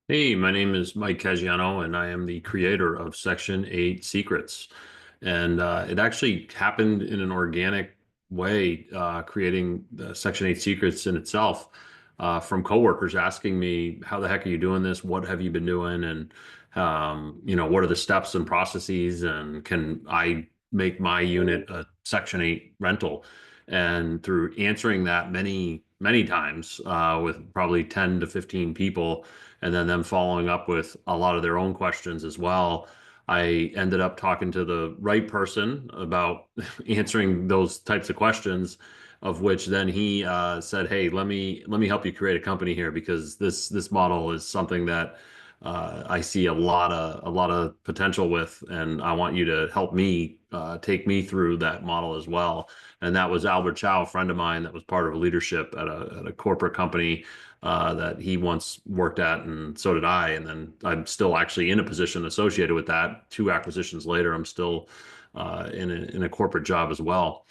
Hey, my name is Mike Caggiano, and I am the creator of Section 8 Secrets. And it actually happened in an organic way, creating the Section 8 Secrets in itself, from coworkers asking me, how the heck are you doing this? What have you been doing? And, what are the steps and processes? And can I make my unit a Section 8 rental? And through answering that many, many times, with probably 10 to 15 people, and then them following up with a lot of their own questions as well. I ended up talking to the right person about answering those types of questions, of which then he said, "Hey, let me help you create a company here because this model is something that I see a lot of potential with, and I want you to help me take me through that model as well." And that was Albert Chow, a friend of mine that was part of leadership at a corporate company that he once worked at, and so did I. And then I'm still actually in a position associated with that. Two acquisitions later, I'm still in a corporate job as well.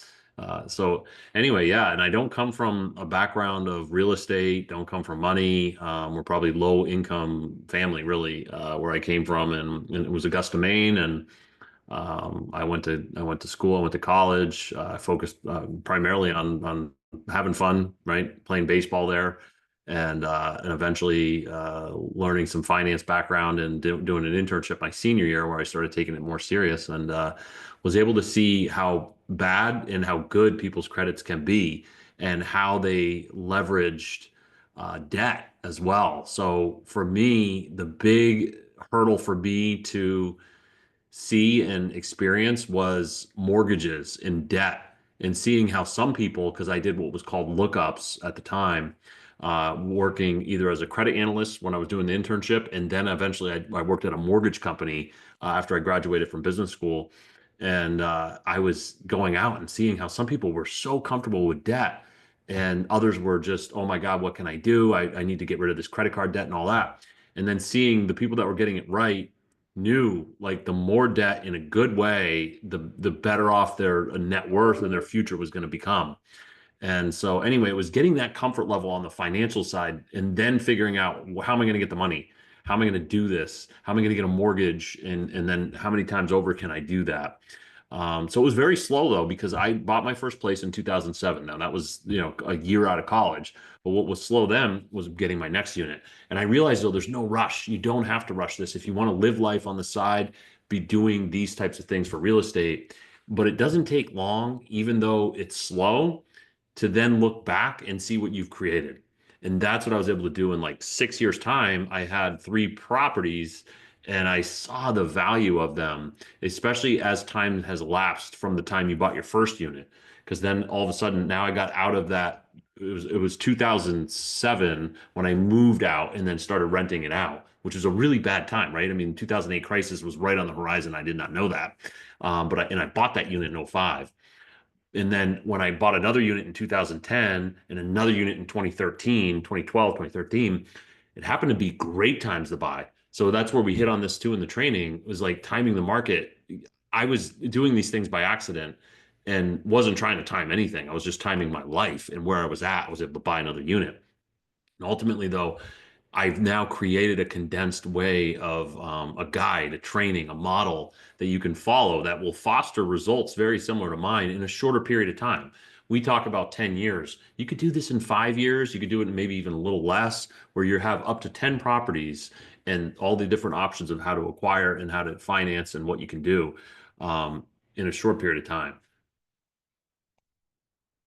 So anyway, yeah, and I don't come from a background of real estate, don't come from money. We're probably low income family, really, where I came from, and it was Augusta, Maine, and I went to school, I went to college. I focused primarily on having fun, right? Playing baseball there, and eventually learning some finance background and doing an internship my senior year where I started taking it more serious, and was able to see how bad and how good people's credits can be, and how they leveraged debt as well. So for me, the big hurdle for me to see and experience was mortgages and debt, and seeing how some people, because I did what was called lookups at the time, working either as a credit analyst when I was doing the internship, and then eventually I worked at a mortgage company after I graduated from business school. And I was going out and seeing how some people were so comfortable with debt, and others were just, oh my God, what can I do? I need to get rid of this credit card debt and all that. And then seeing the people that were getting it right knew, like, the more debt in a good way, the better off their net worth and their future was going to become. And so anyway, it was getting that comfort level on the financial side, and then figuring out, well, how am I going to get the money? How am I going to do this? How am I going to get a mortgage? And then how many times over can I do that? So it was very slow though, because I bought my first place in 2007. Now that was, a year out of college. But what was slow then was getting my next unit. And I realized, though, there's no rush. You don't have to rush this. If you want to live life on the side, be doing these types of things for real estate. But it doesn't take long, even though it's slow, to then look back and see what you've created. And that's what I was able to do in like 6 years' time. I had three properties, and I saw the value of them, especially as time has elapsed from the time you bought your first unit. Because then all of a sudden, now I got out of that. It was 2007 when I moved out and then started renting it out, which was a really bad time, right? I mean, 2008 crisis was right on the horizon. I did not know that. But I bought that unit in '05. And then when I bought another unit in 2010 and another unit in 2013, 2012, 2013, it happened to be great times to buy. So that's where we hit on this too in the training, was like timing the market. I was doing these things by accident and wasn't trying to time anything. I was just timing my life and where I was at. I was able to buy another unit. And ultimately, though, I've now created a condensed way of a guide, a training, a model that you can follow that will foster results very similar to mine in a shorter period of time. We talk about 10 years. You could do this in 5 years. You could do it in maybe even a little less, where you have up to 10 properties and all the different options of how to acquire and how to finance and what you can do in a short period of time.